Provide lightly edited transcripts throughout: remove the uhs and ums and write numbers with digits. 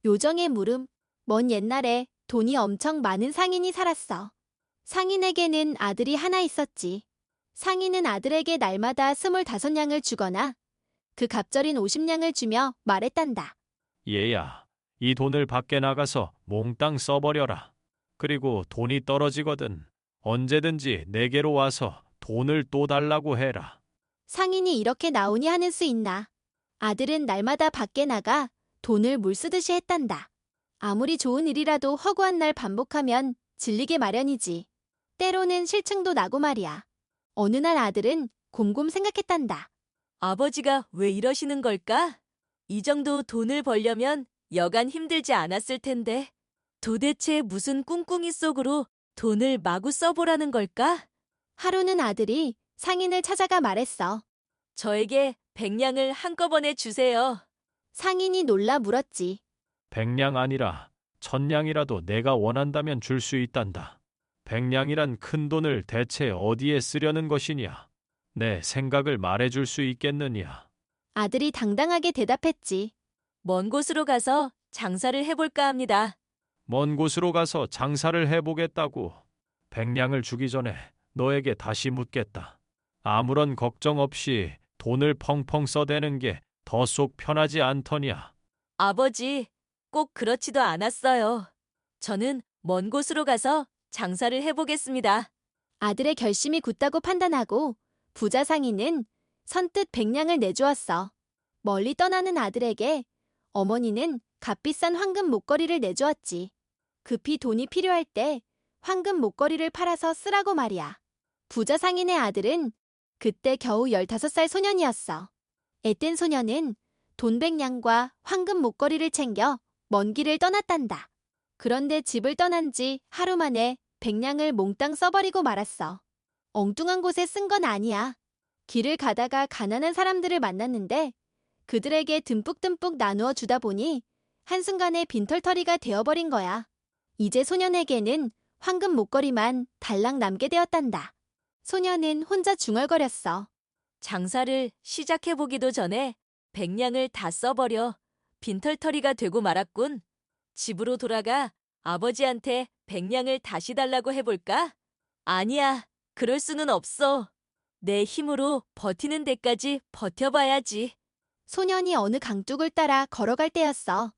요정의 물음. 먼 옛날에 돈이 엄청 많은 상인이 살았어. 상인에게는 아들이 하나 있었지. 상인은 아들에게 날마다 25냥을 주거나 그 갑절인 50냥을 주며 말했단다. 얘야, 이 돈을 밖에 나가서 몽땅 써버려라. 그리고 돈이 떨어지거든 언제든지 내게로 와서 돈을 또 달라고 해라. 상인이 이렇게 나오니 하는 수 있나. 아들은 날마다 밖에 나가 돈을 물 쓰듯이 했단다. 아무리 좋은 일이라도 허구한 날 반복하면 질리게 마련이지. 때로는 실증도 나고 말이야. 어느 날 아들은 곰곰 생각했단다. 아버지가 왜 이러시는 걸까? 이 정도 돈을 벌려면 여간 힘들지 않았을 텐데. 도대체 무슨 꿍꿍이 속으로 돈을 마구 써보라는 걸까? 하루는 아들이 상인을 찾아가 말했어. 저에게 100냥을 한꺼번에 주세요. 상인이 놀라 물었지. 100냥 아니라 1000냥이라도 내가 원한다면 줄 수 있단다. 100냥이란 큰 돈을 대체 어디에 쓰려는 것이냐? 내 생각을 말해줄 수 있겠느냐? 아들이 당당하게 대답했지. 먼 곳으로 가서 장사를 해볼까 합니다. 먼 곳으로 가서 장사를 해보겠다고. 100냥을 주기 전에 너에게 다시 묻겠다. 아무런 걱정 없이 돈을 펑펑 써대는 게 더 속 편하지 않더냐? 아버지, 꼭 그렇지도 않았어요. 저는 먼 곳으로 가서 장사를 해보겠습니다. 아들의 결심이 굳다고 판단하고 부자 상인은 선뜻 100냥을 내주었어. 멀리 떠나는 아들에게 어머니는 값비싼 황금 목걸이를 내주었지. 급히 돈이 필요할 때 황금 목걸이를 팔아서 쓰라고 말이야. 부자 상인의 아들은 그때 겨우 15살 소년이었어. 애된 소년은 돈 100냥과 황금 목걸이를 챙겨 먼 길을 떠났단다. 그런데 집을 떠난 지 하루 만에 100냥을 몽땅 써버리고 말았어. 엉뚱한 곳에 쓴 건 아니야. 길을 가다가 가난한 사람들을 만났는데 그들에게 듬뿍듬뿍 나누어 주다 보니 한순간에 빈털터리가 되어버린 거야. 이제 소년에게는 황금 목걸이만 달랑 남게 되었단다. 소년은 혼자 중얼거렸어. 장사를 시작해보기도 전에 100냥을 다 써버려 빈털터리가 되고 말았군. 집으로 돌아가 아버지한테 100냥을 다시 달라고 해볼까? 아니야, 그럴 수는 없어. 내 힘으로 버티는 데까지 버텨봐야지. 소년이 어느 강둑을 따라 걸어갈 때였어.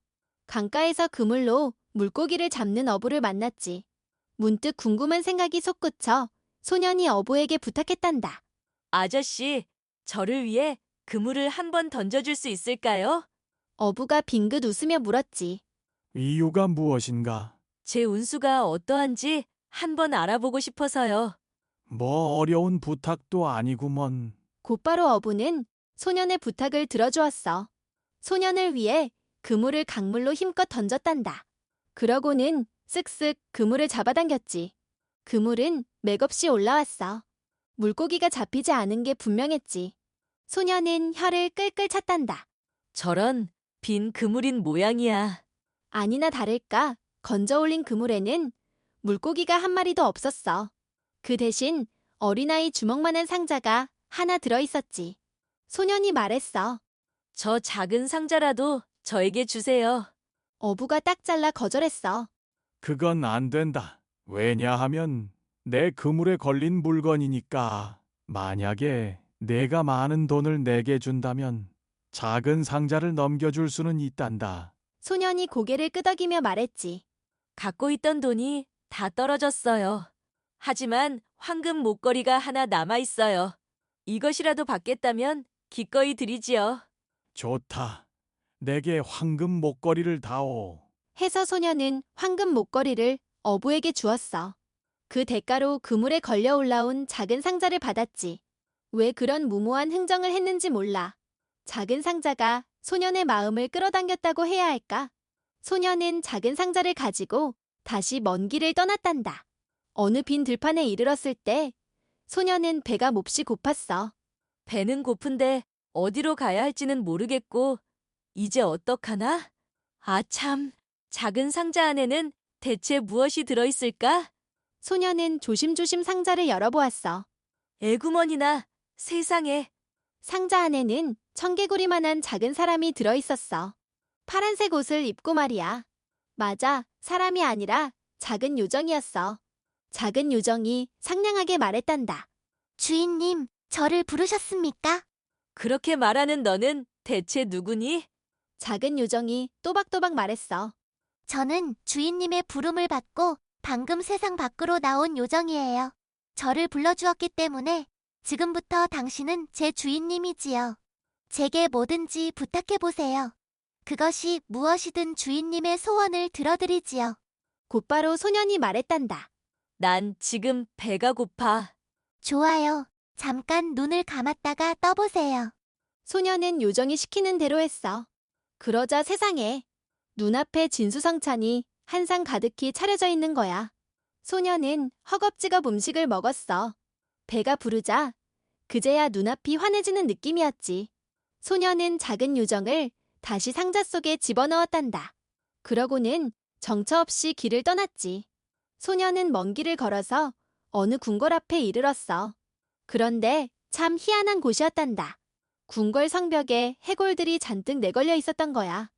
강가에서 그물로 물고기를 잡는 어부를 만났지. 문득 궁금한 생각이 솟구쳐 소년이 어부에게 부탁했단다. 아저씨, 저를 위해 그물을 한번 던져줄 수 있을까요? 어부가 빙긋 웃으며 물었지. 이유가 무엇인가? 제 운수가 어떠한지 한번 알아보고 싶어서요. 뭐 어려운 부탁도 아니구먼. 곧바로 어부는 소년의 부탁을 들어주었어. 소년을 위해 그물을 강물로 힘껏 던졌단다. 그러고는 쓱쓱 그물을 잡아당겼지. 그물은 맥없이 올라왔어. 물고기가 잡히지 않은 게 분명했지. 소년은 혀를 끌끌 찼단다. 저런 빈 그물인 모양이야. 아니나 다를까 건져 올린 그물에는 물고기가 한 마리도 없었어. 그 대신 어린아이 주먹만한 상자가 하나 들어있었지. 소년이 말했어. 저 작은 상자라도 저에게 주세요. 어부가 딱 잘라 거절했어. 그건 안 된다. 왜냐하면 내 그물에 걸린 물건이니까. 만약에 내가 많은 돈을 내게 준다면 작은 상자를 넘겨줄 수는 있단다. 소년이 고개를 끄덕이며 말했지. 갖고 있던 돈이 다 떨어졌어요. 하지만 황금 목걸이가 하나 남아 있어요. 이것이라도 받겠다면 기꺼이 드리지요. 좋다. 내게 황금 목걸이를 다오. 해서 소년은 황금 목걸이를 어부에게 주었어. 그 대가로 그물에 걸려 올라온 작은 상자를 받았지. 왜 그런 무모한 흥정을 했는지 몰라. 작은 상자가 소년의 마음을 끌어당겼다고 해야 할까? 소년은 작은 상자를 가지고 다시 먼 길을 떠났단다. 어느 빈 들판에 이르렀을 때 소년은 배가 몹시 고팠어. 배는 고픈데 어디로 가야 할지는 모르겠고 이제 어떡하나? 아 참, 작은 상자 안에는 대체 무엇이 들어있을까? 소년은 조심조심 상자를 열어보았어. 에구머니나 세상에. 상자 안에는 청개구리만한 작은 사람이 들어있었어. 파란색 옷을 입고 말이야. 맞아, 사람이 아니라 작은 요정이었어. 작은 요정이 상냥하게 말했단다. 주인님, 저를 부르셨습니까? 그렇게 말하는 너는 대체 누구니? 작은 요정이 또박또박 말했어. 저는 주인님의 부름을 받고 방금 세상 밖으로 나온 요정이에요. 저를 불러주었기 때문에 지금부터 당신은 제 주인님이지요. 제게 뭐든지 부탁해보세요. 그것이 무엇이든 주인님의 소원을 들어드리지요. 곧바로 소년이 말했단다. 난 지금 배가 고파. 좋아요. 잠깐 눈을 감았다가 떠보세요. 소년은 요정이 시키는 대로 했어. 그러자 세상에 눈앞에 진수성찬이 한 상 가득히 차려져 있는 거야. 소년은 허겁지겁 음식을 먹었어. 배가 부르자 그제야 눈앞이 환해지는 느낌이었지. 소년은 작은 요정을 다시 상자 속에 집어넣었단다. 그러고는 정처 없이 길을 떠났지. 소년은 먼 길을 걸어서 어느 궁궐 앞에 이르렀어. 그런데 참 희한한 곳이었단다. 궁궐 성벽에 해골들이 잔뜩 내걸려 있었던 거야.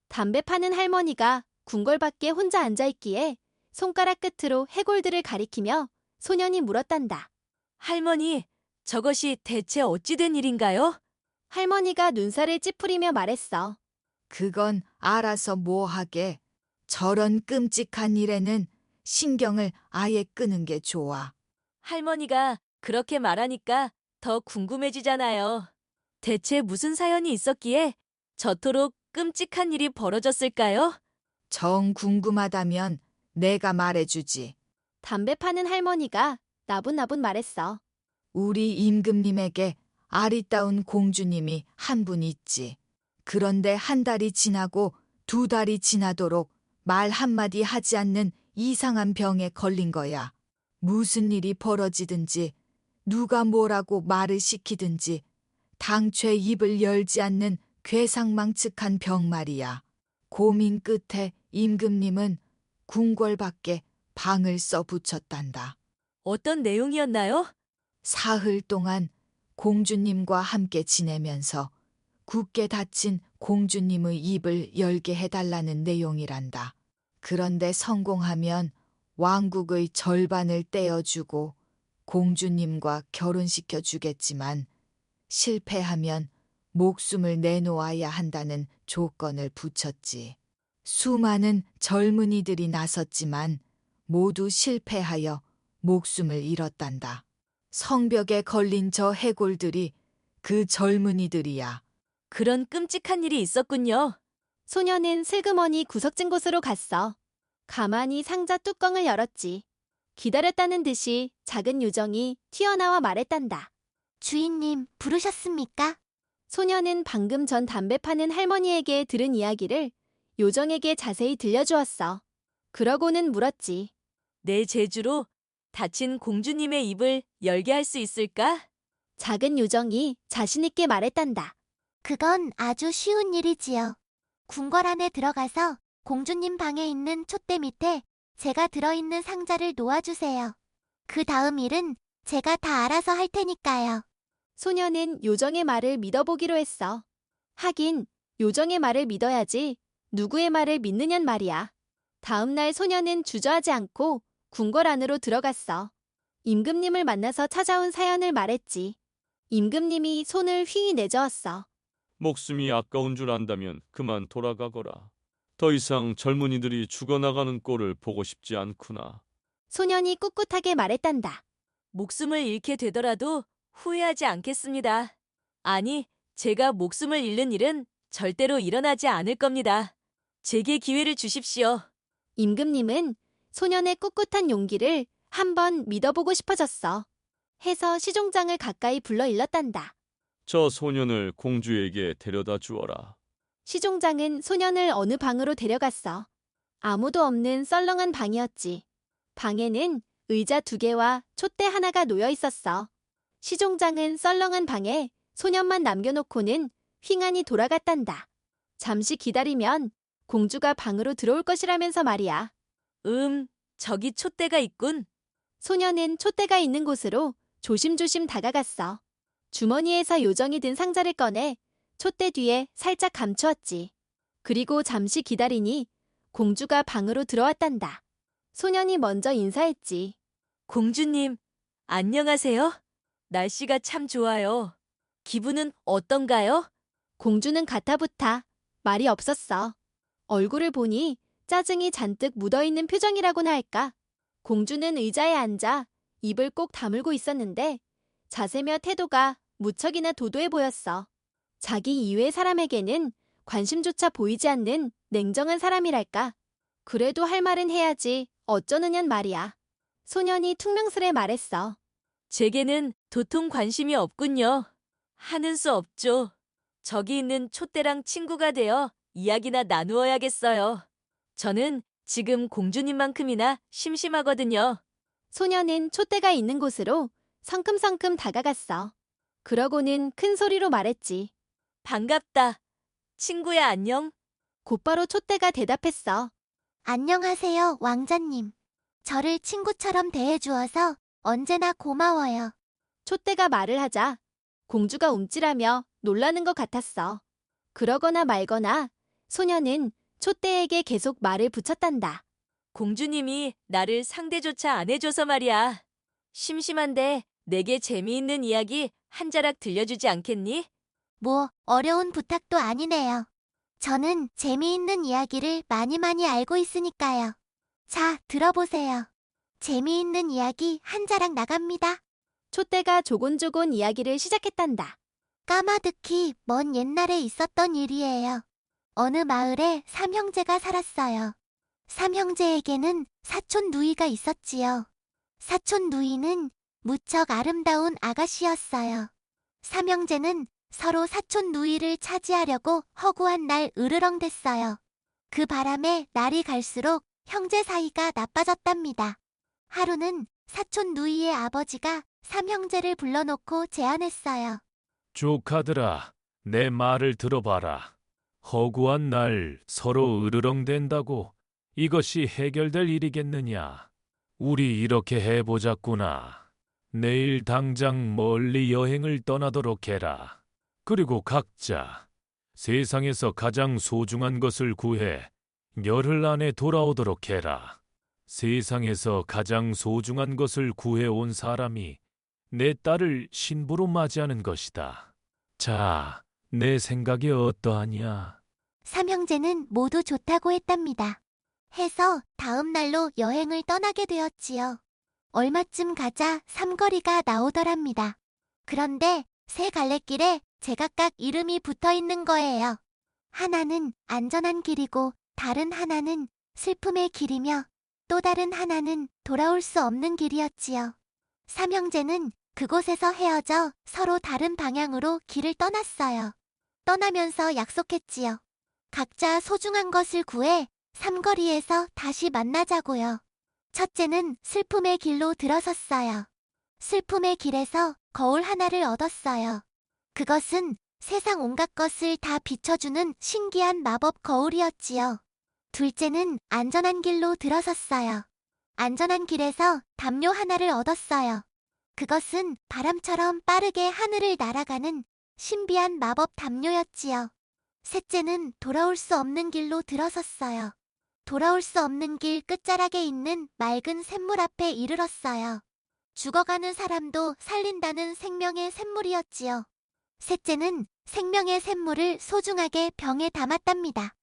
담배 파는 할머니가 궁궐 밖에 혼자 앉아있기에 손가락 끝으로 해골들을 가리키며 소년이 물었단다. 할머니, 저것이 대체 어찌 된 일인가요? 할머니가 눈살을 찌푸리며 말했어. 그건 알아서 뭐하게. 저런 끔찍한 일에는 신경을 아예 끄는 게 좋아. 할머니가 그렇게 말하니까 더 궁금해지잖아요. 대체 무슨 사연이 있었기에 저토록 끔찍한 일이 벌어졌을까요? 정 궁금하다면 내가 말해주지. 담배 파는 할머니가 나분나분 말했어. 우리 임금님에게 아리따운 공주님이 한 분 있지. 그런데 한 달이 지나고 두 달이 지나도록 말 한마디 하지 않는 이상한 병에 걸린 거야. 무슨 일이 벌어지든지 누가 뭐라고 말을 시키든지 당최 입을 열지 않는 괴상망측한 병 말이야. 고민 끝에 임금님은 궁궐 밖에 방을 써 붙였단다. 어떤 내용이었나요? 사흘 동안 공주님과 함께 지내면서 굳게 닫힌 공주님의 입을 열게 해달라는 내용이란다. 그런데 성공하면 왕국의 절반을 떼어주고 공주님과 결혼시켜 주겠지만 실패하면 목숨을 내놓아야 한다는 조건을 붙였지. 수많은 젊은이들이 나섰지만 모두 실패하여 목숨을 잃었단다. 성벽에 걸린 저 해골들이 그 젊은이들이야. 그런 끔찍한 일이 있었군요. 소년은 슬그머니 구석진 곳으로 갔어. 가만히 상자 뚜껑을 열었지. 기다렸다는 듯이 작은 요정이 튀어나와 말했단다. 주인님, 부르셨습니까? 소년은 방금 전 담배 파는 할머니에게 들은 이야기를 요정에게 자세히 들려주었어. 그러고는 물었지. 내 재주로 다친 공주님의 입을 열게 할 수 있을까? 작은 요정이 자신있게 말했단다. 그건 아주 쉬운 일이지요. 궁궐 안에 들어가서 공주님 방에 있는 촛대 밑에 제가 들어있는 상자를 놓아주세요. 그 다음 일은 제가 다 알아서 할 테니까요. 소년은 요정의 말을 믿어보기로 했어. 하긴 요정의 말을 믿어야지 누구의 말을 믿느냔 말이야. 다음 날 소년은 주저하지 않고 궁궐 안으로 들어갔어. 임금님을 만나서 찾아온 사연을 말했지. 임금님이 손을 휘 내저었어. 목숨이 아까운 줄 안다면 그만 돌아가거라. 더 이상 젊은이들이 죽어나가는 꼴을 보고 싶지 않구나. 소년이 꿋꿋하게 말했단다. 목숨을 잃게 되더라도 후회하지 않겠습니다. 아니, 제가 목숨을 잃는 일은 절대로 일어나지 않을 겁니다. 제게 기회를 주십시오. 임금님은 소년의 꿋꿋한 용기를 한번 믿어보고 싶어졌어. 해서 시종장을 가까이 불러 일렀단다. 저 소년을 공주에게 데려다 주어라. 시종장은 소년을 어느 방으로 데려갔어. 아무도 없는 썰렁한 방이었지. 방에는 의자 2개와 촛대 하나가 놓여 있었어. 시종장은 썰렁한 방에 소년만 남겨놓고는 휘관이 돌아갔단다. 잠시 기다리면 공주가 방으로 들어올 것이라면서 말이야. 저기 촛대가 있군. 소년은 촛대가 있는 곳으로 조심조심 다가갔어. 주머니에서 요정이 든 상자를 꺼내 촛대 뒤에 살짝 감추었지. 그리고 잠시 기다리니 공주가 방으로 들어왔단다. 소년이 먼저 인사했지. 공주님, 안녕하세요. 날씨가 참 좋아요. 기분은 어떤가요? 공주는 가타부타 말이 없었어. 얼굴을 보니 짜증이 잔뜩 묻어있는 표정이라고나 할까. 공주는 의자에 앉아 입을 꼭 다물고 있었는데 자세며 태도가 무척이나 도도해 보였어. 자기 이외의 사람에게는 관심조차 보이지 않는 냉정한 사람이랄까. 그래도 할 말은 해야지 어쩌느냔 말이야. 소년이 퉁명스레 말했어. 제게는 도통 관심이 없군요. 하는 수 없죠. 저기 있는 촛대랑 친구가 되어 이야기나 나누어야겠어요. 저는 지금 공주님만큼이나 심심하거든요. 소년은 촛대가 있는 곳으로 성큼성큼 다가갔어. 그러고는 큰 소리로 말했지. 반갑다. 친구야, 안녕. 곧바로 촛대가 대답했어. 안녕하세요, 왕자님. 저를 친구처럼 대해주어서 언제나 고마워요. 촛대가 말을 하자 공주가 움찔하며 놀라는 것 같았어. 그러거나 말거나 소년은 촛대에게 계속 말을 붙였단다. 공주님이 나를 상대조차 안 해줘서 말이야. 심심한데 내게 재미있는 이야기 한 자락 들려주지 않겠니? 뭐, 어려운 부탁도 아니네요. 저는 재미있는 이야기를 많이 알고 있으니까요. 자, 들어보세요. 재미있는 이야기 한 자락 나갑니다. 촛대가 조곤조곤 이야기를 시작했단다. 까마득히 먼 옛날에 있었던 일이에요. 어느 마을에 삼형제가 살았어요. 삼형제에게는 사촌 누이가 있었지요. 사촌 누이는 무척 아름다운 아가씨였어요. 삼형제는 서로 사촌 누이를 차지하려고 허구한 날 으르렁댔어요. 그 바람에 날이 갈수록 형제 사이가 나빠졌답니다. 하루는 사촌 누이의 아버지가 삼형제를 불러놓고 제안했어요. 조카들아, 내 말을 들어봐라. 허구한 날 서로 으르렁댄다고 이것이 해결될 일이겠느냐. 우리 이렇게 해보자꾸나. 내일 당장 멀리 여행을 떠나도록 해라. 그리고 각자 세상에서 가장 소중한 것을 구해 열흘 안에 돌아오도록 해라. 세상에서 가장 소중한 것을 구해온 사람이 내 딸을 신부로 맞이하는 것이다. 자, 내 생각이 어떠하냐? 삼형제는 모두 좋다고 했답니다. 해서 다음 날로 여행을 떠나게 되었지요. 얼마쯤 가자 삼거리가 나오더랍니다. 그런데 세 갈래길에 제각각 이름이 붙어 있는 거예요. 하나는 안전한 길이고 다른 하나는 슬픔의 길이며 또 다른 하나는 돌아올 수 없는 길이었지요. 삼형제는 그곳에서 헤어져 서로 다른 방향으로 길을 떠났어요. 떠나면서 약속했지요. 각자 소중한 것을 구해 삼거리에서 다시 만나자고요. 첫째는 슬픔의 길로 들어섰어요. 슬픔의 길에서 거울 하나를 얻었어요. 그것은 세상 온갖 것을 다 비춰주는 신기한 마법 거울이었지요. 둘째는 안전한 길로 들어섰어요. 안전한 길에서 담요 하나를 얻었어요. 그것은 바람처럼 빠르게 하늘을 날아가는 신비한 마법 담요였지요. 셋째는 돌아올 수 없는 길로 들어섰어요. 돌아올 수 없는 길 끝자락에 있는 맑은 샘물 앞에 이르렀어요. 죽어가는 사람도 살린다는 생명의 샘물이었지요. 셋째는 생명의 샘물을 소중하게 병에 담았답니다.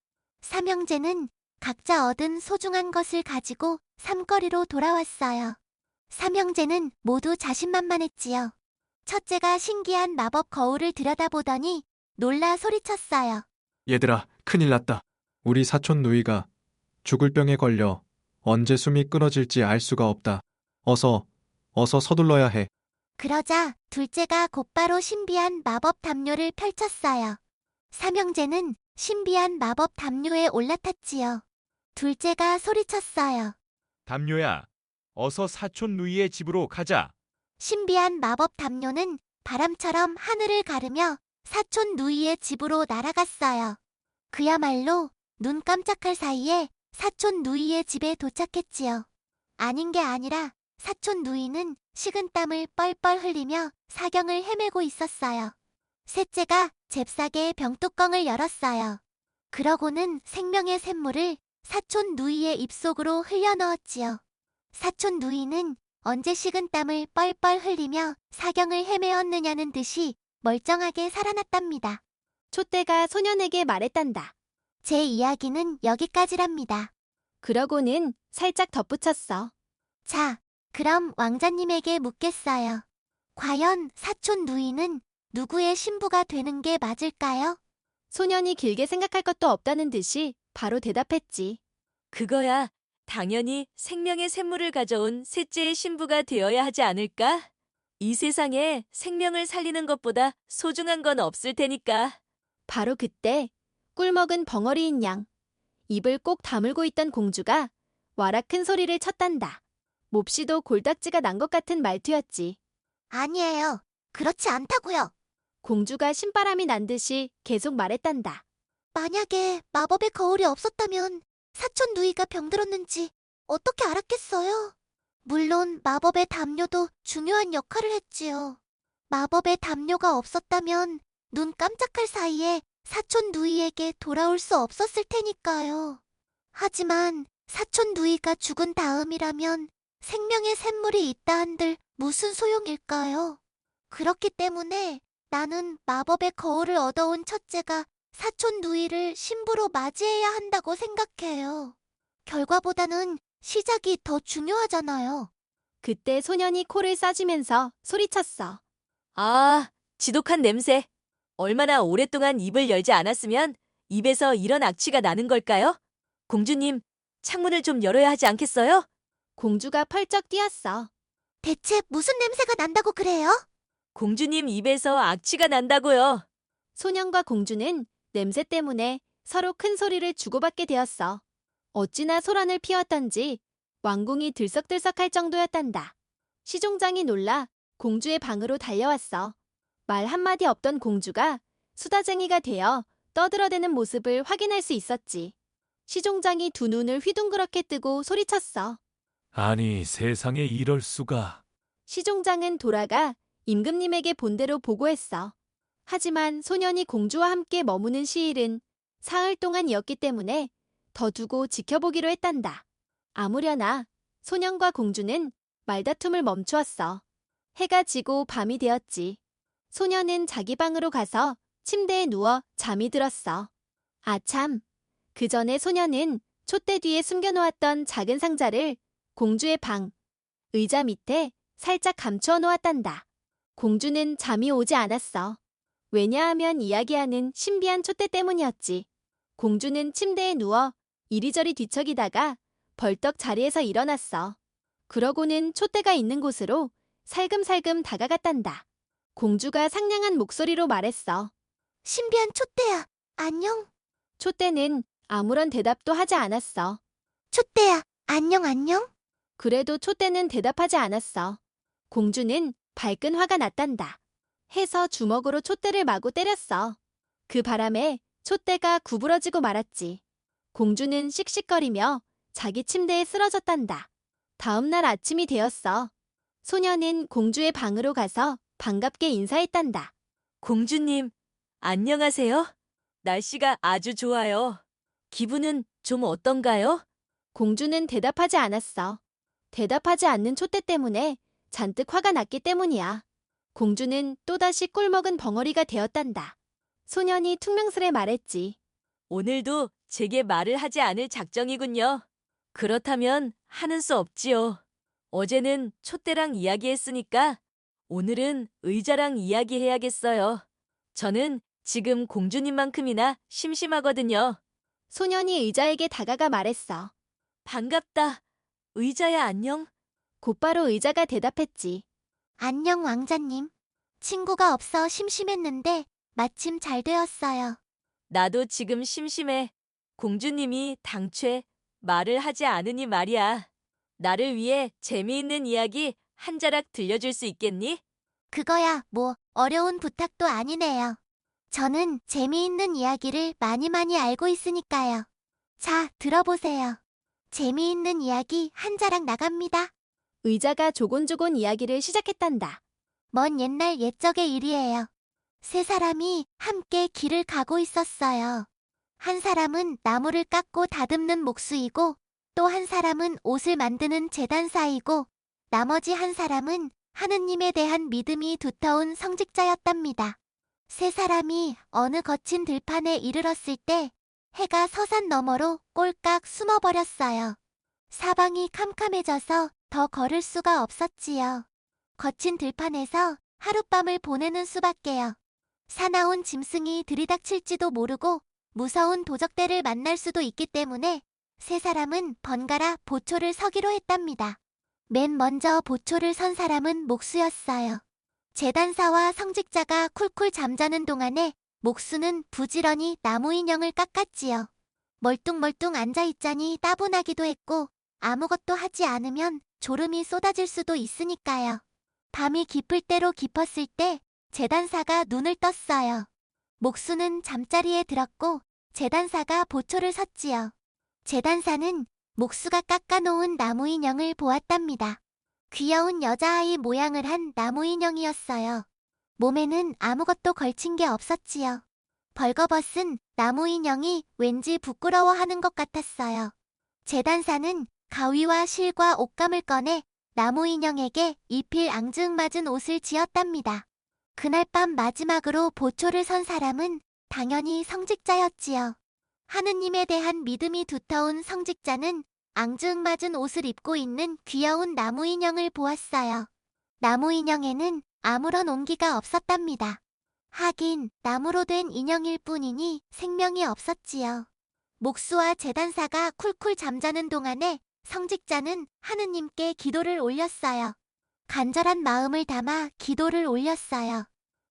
삼형제는 각자 얻은 소중한 것을 가지고 삼거리로 돌아왔어요. 삼형제는 모두 자신만만했지요. 첫째가 신기한 마법 거울을 들여다보더니 놀라 소리쳤어요. 얘들아, 큰일 났다. 우리 사촌 누이가 죽을 병에 걸려 언제 숨이 끊어질지 알 수가 없다. 어서 서둘러야 해. 그러자 둘째가 곧바로 신비한 마법 담요를 펼쳤어요. 삼형제는 신비한 마법 담요에 올라탔지요. 둘째가 소리쳤어요. 담요야, 어서 사촌 누이의 집으로 가자. 신비한 마법 담요는 바람처럼 하늘을 가르며 사촌 누이의 집으로 날아갔어요. 그야말로 눈 깜짝할 사이에 사촌 누이의 집에 도착했지요. 아닌 게 아니라 사촌 누이는 식은땀을 뻘뻘 흘리며 사경을 헤매고 있었어요. 셋째가 잽싸게 병뚜껑을 열었어요. 그러고는 생명의 샘물을 사촌 누이의 입속으로 흘려넣었지요. 사촌 누이는 언제 식은 땀을 뻘뻘 흘리며 사경을 헤매었느냐는 듯이 멀쩡하게 살아났답니다. 촛대가 소년에게 말했단다. 제 이야기는 여기까지랍니다. 그러고는 살짝 덧붙였어. 자, 그럼 왕자님에게 묻겠어요. 과연 사촌 누이는 누구의 신부가 되는 게 맞을까요? 소년이 길게 생각할 것도 없다는 듯이 바로 대답했지. 그거야 당연히 생명의 샘물을 가져온 셋째의 신부가 되어야 하지 않을까? 이 세상에 생명을 살리는 것보다 소중한 건 없을 테니까. 바로 그때 꿀먹은 벙어리인 양, 입을 꼭 다물고 있던 공주가 와라 큰 소리를 쳤단다. 몹시도 골딱지가 난 것 같은 말투였지. 아니에요. 그렇지 않다고요. 공주가 신바람이 난 듯이 계속 말했단다. 만약에 마법의 거울이 없었다면 사촌 누이가 병들었는지 어떻게 알았겠어요? 물론 마법의 담요도 중요한 역할을 했지요. 마법의 담요가 없었다면 눈 깜짝할 사이에 사촌 누이에게 돌아올 수 없었을 테니까요. 하지만 사촌 누이가 죽은 다음이라면 생명의 샘물이 있다 한들 무슨 소용일까요? 그렇기 때문에 나는 마법의 거울을 얻어온 첫째가 사촌 누이를 신부로 맞이해야 한다고 생각해요. 결과보다는 시작이 더 중요하잖아요. 그때 소년이 코를 싸쥐면서 소리쳤어. 아, 지독한 냄새. 얼마나 오랫동안 입을 열지 않았으면 입에서 이런 악취가 나는 걸까요? 공주님, 창문을 좀 열어야 하지 않겠어요? 공주가 펄쩍 뛰었어. 대체 무슨 냄새가 난다고 그래요? 공주님 입에서 악취가 난다고요. 소년과 공주는 냄새 때문에 서로 큰 소리를 주고받게 되었어. 어찌나 소란을 피웠던지 왕궁이 들썩들썩할 정도였단다. 시종장이 놀라 공주의 방으로 달려왔어. 말 한마디 없던 공주가 수다쟁이가 되어 떠들어대는 모습을 확인할 수 있었지. 시종장이 두 눈을 휘둥그렇게 뜨고 소리쳤어. 아니, 세상에 이럴 수가. 시종장은 돌아가 임금님에게 본대로 보고했어. 하지만 소년이 공주와 함께 머무는 시일은 사흘 동안이었기 때문에 더 두고 지켜보기로 했단다. 아무려나 소년과 공주는 말다툼을 멈추었어. 해가 지고 밤이 되었지. 소년은 자기 방으로 가서 침대에 누워 잠이 들었어. 아참, 그 전에 소년은 촛대 뒤에 숨겨놓았던 작은 상자를 공주의 방, 의자 밑에 살짝 감추어 놓았단다. 공주는 잠이 오지 않았어. 왜냐하면 이야기하는 신비한 촛대 때문이었지. 공주는 침대에 누워 이리저리 뒤척이다가 벌떡 자리에서 일어났어. 그러고는 촛대가 있는 곳으로 살금살금 다가갔단다. 공주가 상냥한 목소리로 말했어. 신비한 촛대야, 안녕. 촛대는 아무런 대답도 하지 않았어. 촛대야, 안녕 안녕. 그래도 촛대는 대답하지 않았어. 공주는 발끈 화가 났단다. 해서 주먹으로 촛대를 마구 때렸어. 그 바람에 촛대가 구부러지고 말았지. 공주는 씩씩거리며 자기 침대에 쓰러졌단다. 다음 날 아침이 되었어. 소녀는 공주의 방으로 가서 반갑게 인사했단다. 공주님, 안녕하세요. 날씨가 아주 좋아요. 기분은 좀 어떤가요? 공주는 대답하지 않았어. 대답하지 않는 촛대 때문에 잔뜩 화가 났기 때문이야. 공주는 또다시 꿀먹은 벙어리가 되었단다. 소년이 퉁명스레 말했지. 오늘도 제게 말을 하지 않을 작정이군요. 그렇다면 하는 수 없지요. 어제는 촛대랑 이야기했으니까 오늘은 의자랑 이야기해야겠어요. 저는 지금 공주님만큼이나 심심하거든요. 소년이 의자에게 다가가 말했어. 반갑다. 의자야 안녕. 곧바로 의자가 대답했지. 안녕 왕자님. 친구가 없어 심심했는데 마침 잘 되었어요. 나도 지금 심심해. 공주님이 당최 말을 하지 않으니 말이야. 나를 위해 재미있는 이야기 한 자락 들려줄 수 있겠니? 그거야 뭐 어려운 부탁도 아니네요. 저는 재미있는 이야기를 많이 알고 있으니까요. 자, 들어보세요. 재미있는 이야기 한 자락 나갑니다. 의자가 조곤조곤 이야기를 시작했단다. 먼 옛날 옛적의 일이에요. 세 사람이 함께 길을 가고 있었어요. 한 사람은 나무를 깎고 다듬는 목수이고 또 한 사람은 옷을 만드는 제단사이고 나머지 한 사람은 하느님에 대한 믿음이 두터운 성직자였답니다. 세 사람이 어느 거친 들판에 이르렀을 때 해가 서산 너머로 꼴깍 숨어버렸어요. 사방이 캄캄해져서 더 걸을 수가 없었지요. 거친 들판에서 하룻밤을 보내는 수밖에요. 사나운 짐승이 들이닥칠지도 모르고 무서운 도적대를 만날 수도 있기 때문에 세 사람은 번갈아 보초를 서기로 했답니다. 맨 먼저 보초를 선 사람은 목수였어요. 제단사와 성직자가 쿨쿨 잠자는 동안에 목수는 부지런히 나무 인형을 깎았지요. 멀뚱멀뚱 앉아있자니 따분하기도 했고 아무것도 하지 않으면 졸음이 쏟아질 수도 있으니까요. 밤이 깊을 대로 깊었을 때 제단사가 눈을 떴어요. 목수는 잠자리에 들었고 제단사가 보초를 섰지요. 제단사는 목수가 깎아놓은 나무 인형을 보았답니다. 귀여운 여자아이 모양을 한 나무 인형이었어요. 몸에는 아무것도 걸친 게 없었지요. 벌거벗은 나무 인형이 왠지 부끄러워하는 것 같았어요. 제단사는 가위와 실과 옷감을 꺼내 나무 인형에게 이필 앙증맞은 옷을 지었답니다. 그날 밤 마지막으로 보초를 선 사람은 당연히 성직자였지요. 하느님에 대한 믿음이 두터운 성직자는 앙증맞은 옷을 입고 있는 귀여운 나무 인형을 보았어요. 나무 인형에는 아무런 온기가 없었답니다. 하긴 나무로 된 인형일 뿐이니 생명이 없었지요. 목수와 제단사가 쿨쿨 잠자는 동안에 성직자는 하느님께 기도를 올렸어요. 간절한 마음을 담아 기도를 올렸어요.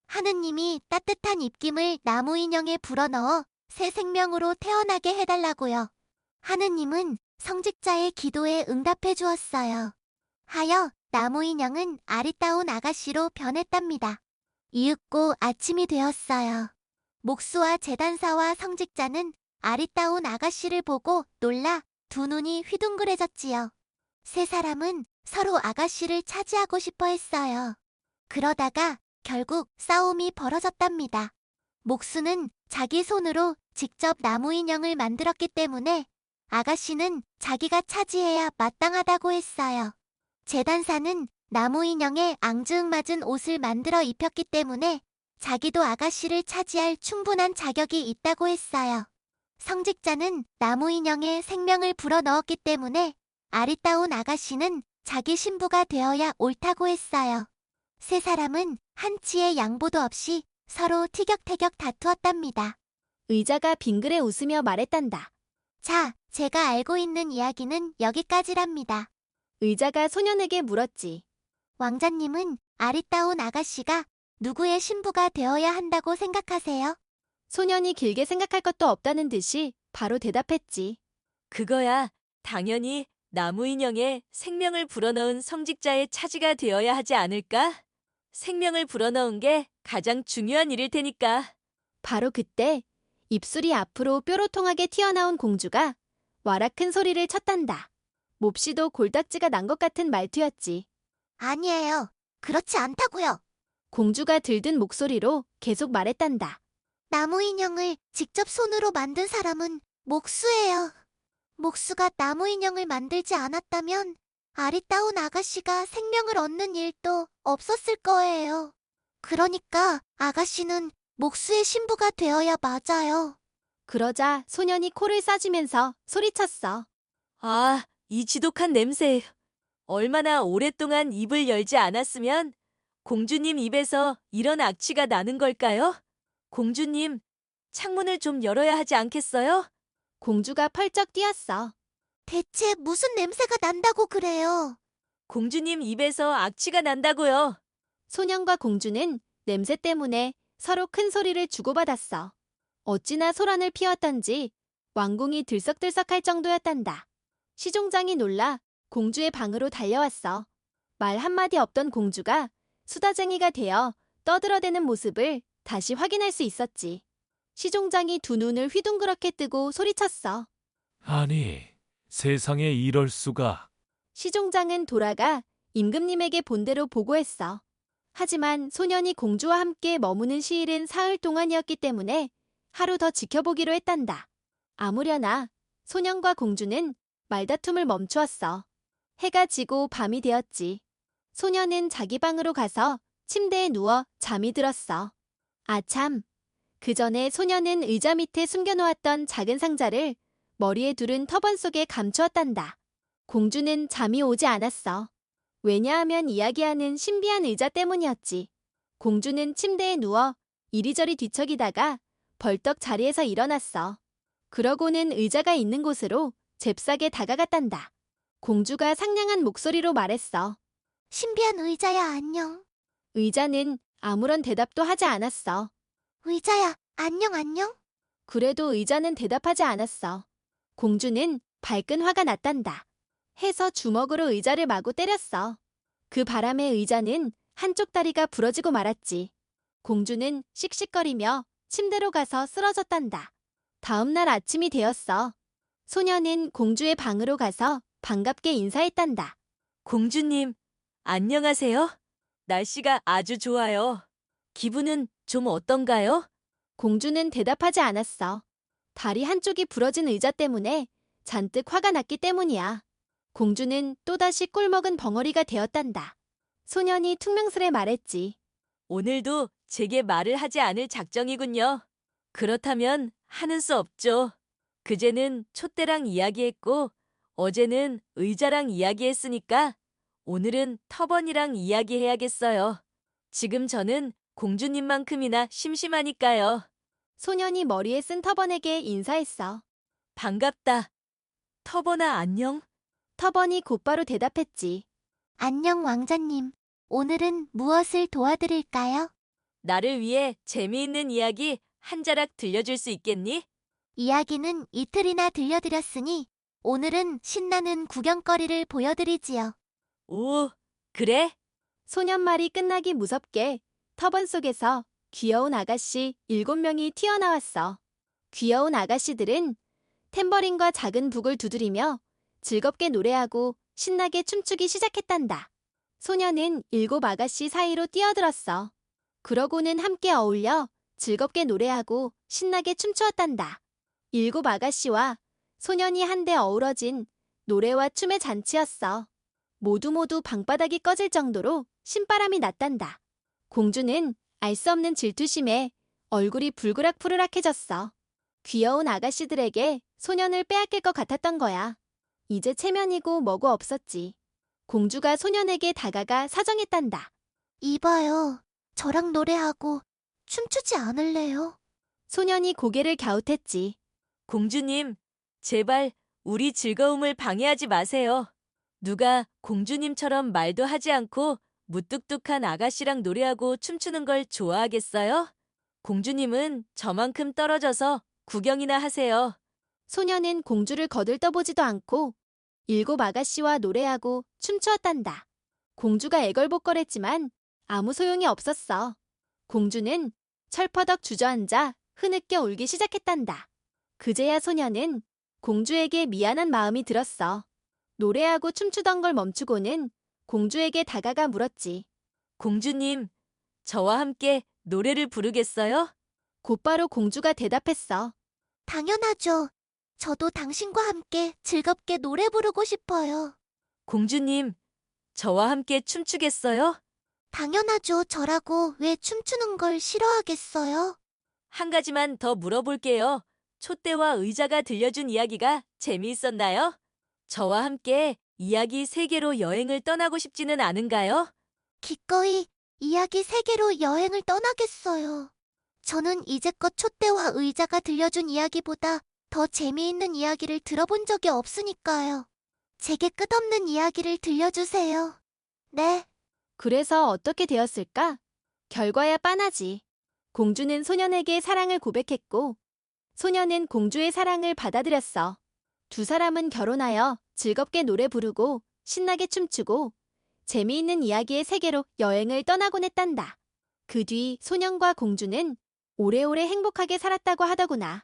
하느님이 따뜻한 입김을 나무 인형에 불어넣어 새 생명으로 태어나게 해달라고요. 하느님은 성직자의 기도에 응답해 주었어요. 하여 나무 인형은 아리따운 아가씨로 변했답니다. 이윽고 아침이 되었어요. 목수와 제단사와 성직자는 아리따운 아가씨를 보고 놀라 두 눈이 휘둥그레졌지요. 세 사람은 서로 아가씨를 차지하고 싶어 했어요. 그러다가 결국 싸움이 벌어졌답니다. 목수는 자기 손으로 직접 나무 인형을 만들었기 때문에 아가씨는 자기가 차지해야 마땅하다고 했어요. 제단사는 나무 인형에 앙증맞은 옷을 만들어 입혔기 때문에 자기도 아가씨를 차지할 충분한 자격이 있다고 했어요. 성직자는 나무 인형에 생명을 불어넣었기 때문에 아리따운 아가씨는 자기 신부가 되어야 옳다고 했어요. 세 사람은 한치의 양보도 없이 서로 티격태격 다투었답니다. 의자가 빙그레 웃으며 말했단다. 자, 제가 알고 있는 이야기는 여기까지랍니다. 의자가 소년에게 물었지. 왕자님은 아리따운 아가씨가 누구의 신부가 되어야 한다고 생각하세요? 소년이 길게 생각할 것도 없다는 듯이 바로 대답했지. 그거야 당연히 나무 인형에 생명을 불어넣은 성직자의 차지가 되어야 하지 않을까? 생명을 불어넣은 게 가장 중요한 일일 테니까. 바로 그때 입술이 앞으로 뾰로통하게 튀어나온 공주가 와라 큰 소리를 쳤단다. 몹시도 골딱지가 난 것 같은 말투였지. 아니에요. 그렇지 않다고요. 공주가 들든 목소리로 계속 말했단다. 나무 인형을 직접 손으로 만든 사람은 목수예요. 목수가 나무 인형을 만들지 않았다면 아리따운 아가씨가 생명을 얻는 일도 없었을 거예요. 그러니까 아가씨는 목수의 신부가 되어야 맞아요. 그러자 소년이 코를 싸주면서 소리쳤어. 아, 이 지독한 냄새. 얼마나 오랫동안 입을 열지 않았으면 공주님 입에서 이런 악취가 나는 걸까요? 공주님, 창문을 좀 열어야 하지 않겠어요? 공주가 펄쩍 뛰었어. 대체 무슨 냄새가 난다고 그래요? 공주님 입에서 악취가 난다고요. 소년과 공주는 냄새 때문에 서로 큰 소리를 주고받았어. 어찌나 소란을 피웠던지 왕궁이 들썩들썩할 정도였단다. 시종장이 놀라 공주의 방으로 달려왔어. 말 한마디 없던 공주가 수다쟁이가 되어 떠들어대는 모습을 다시 확인할 수 있었지. 시종장이 두 눈을 휘둥그렇게 뜨고 소리쳤어. 아니, 세상에 이럴 수가. 시종장은 돌아가 임금님에게 본대로 보고했어. 하지만 소년이 공주와 함께 머무는 시일은 사흘 동안이었기 때문에 하루 더 지켜보기로 했단다. 아무려나 소년과 공주는 말다툼을 멈추었어. 해가 지고 밤이 되었지. 소년은 자기 방으로 가서 침대에 누워 잠이 들었어. 아참, 그 전에 소년은 의자 밑에 숨겨놓았던 작은 상자를 머리에 두른 터번 속에 감추었단다. 공주는 잠이 오지 않았어. 왜냐하면 이야기하는 신비한 의자 때문이었지. 공주는 침대에 누워 이리저리 뒤척이다가 벌떡 자리에서 일어났어. 그러고는 의자가 있는 곳으로 잽싸게 다가갔단다. 공주가 상냥한 목소리로 말했어. 신비한 의자야, 안녕. 의자는 아무런 대답도 하지 않았어. 의자야, 안녕, 안녕. 그래도 의자는 대답하지 않았어. 공주는 발끈 화가 났단다. 해서 주먹으로 의자를 마구 때렸어. 그 바람에 의자는 한쪽 다리가 부러지고 말았지. 공주는 씩씩거리며 침대로 가서 쓰러졌단다. 다음 날 아침이 되었어. 소녀는 공주의 방으로 가서 반갑게 인사했단다. 공주님, 안녕하세요. 날씨가 아주 좋아요. 기분은 좀 어떤가요? 공주는 대답하지 않았어. 다리 한쪽이 부러진 의자 때문에 잔뜩 화가 났기 때문이야. 공주는 또다시 꿀먹은 벙어리가 되었단다. 소년이 퉁명스레 말했지. 오늘도 제게 말을 하지 않을 작정이군요. 그렇다면 하는 수 없죠. 그제는 촛대랑 이야기했고 어제는 의자랑 이야기했으니까 오늘은 터번이랑 이야기해야겠어요. 지금 저는 공주님만큼이나 심심하니까요. 소년이 머리에 쓴 터번에게 인사했어. 반갑다. 터번아 안녕? 터번이 곧바로 대답했지. 안녕, 왕자님. 오늘은 무엇을 도와드릴까요? 나를 위해 재미있는 이야기 한 자락 들려줄 수 있겠니? 이야기는 이틀이나 들려드렸으니 오늘은 신나는 구경거리를 보여드리지요. 오, 그래? 소년 말이 끝나기 무섭게 터번 속에서 귀여운 아가씨 7명이 튀어나왔어. 귀여운 아가씨들은 탬버린과 작은 북을 두드리며 즐겁게 노래하고 신나게 춤추기 시작했단다. 소년은 7 아가씨 사이로 뛰어들었어. 그러고는 함께 어울려 즐겁게 노래하고 신나게 춤추었단다. 7 아가씨와 소년이 한데 어우러진 노래와 춤의 잔치였어. 모두 방바닥이 꺼질 정도로 신바람이 났단다. 공주는 알 수 없는 질투심에 얼굴이 불그락푸르락해졌어. 귀여운 아가씨들에게 소년을 빼앗길 것 같았던 거야. 이제 체면이고 뭐고 없었지. 공주가 소년에게 다가가 사정했단다. 이봐요. 저랑 노래하고 춤추지 않을래요? 소년이 고개를 갸웃했지. 공주님, 제발 우리 즐거움을 방해하지 마세요. 누가 공주님처럼 말도 하지 않고 무뚝뚝한 아가씨랑 노래하고 춤추는 걸 좋아하겠어요? 공주님은 저만큼 떨어져서 구경이나 하세요. 소년은 공주를 거들떠보지도 않고 7 아가씨와 노래하고 춤추었단다. 공주가 애걸복걸했지만 아무 소용이 없었어. 공주는 철퍼덕 주저앉아 흐느껴 울기 시작했단다. 그제야 소년은 공주에게 미안한 마음이 들었어. 노래하고 춤추던 걸 멈추고는 공주에게 다가가 물었지. 공주님, 저와 함께 노래를 부르겠어요? 곧바로 공주가 대답했어. 당연하죠. 저도 당신과 함께 즐겁게 노래 부르고 싶어요. 공주님, 저와 함께 춤추겠어요? 당연하죠. 저라고 왜 춤추는 걸 싫어하겠어요? 한 가지만 더 물어볼게요. 촛대와 의자가 들려준 이야기가 재미있었나요? 저와 함께 이야기 세계로 여행을 떠나고 싶지는 않은가요? 기꺼이 이야기 세계로 여행을 떠나겠어요. 저는 이제껏 촛대와 의자가 들려준 이야기보다 더 재미있는 이야기를 들어본 적이 없으니까요. 제게 끝없는 이야기를 들려주세요. 네. 그래서 어떻게 되었을까? 결과야 빤하지. 공주는 소년에게 사랑을 고백했고 소년은 공주의 사랑을 받아들였어. 두 사람은 결혼하여 즐겁게 노래 부르고 신나게 춤추고 재미있는 이야기의 세계로 여행을 떠나곤 했단다. 그 뒤 소년과 공주는 오래오래 행복하게 살았다고 하더구나.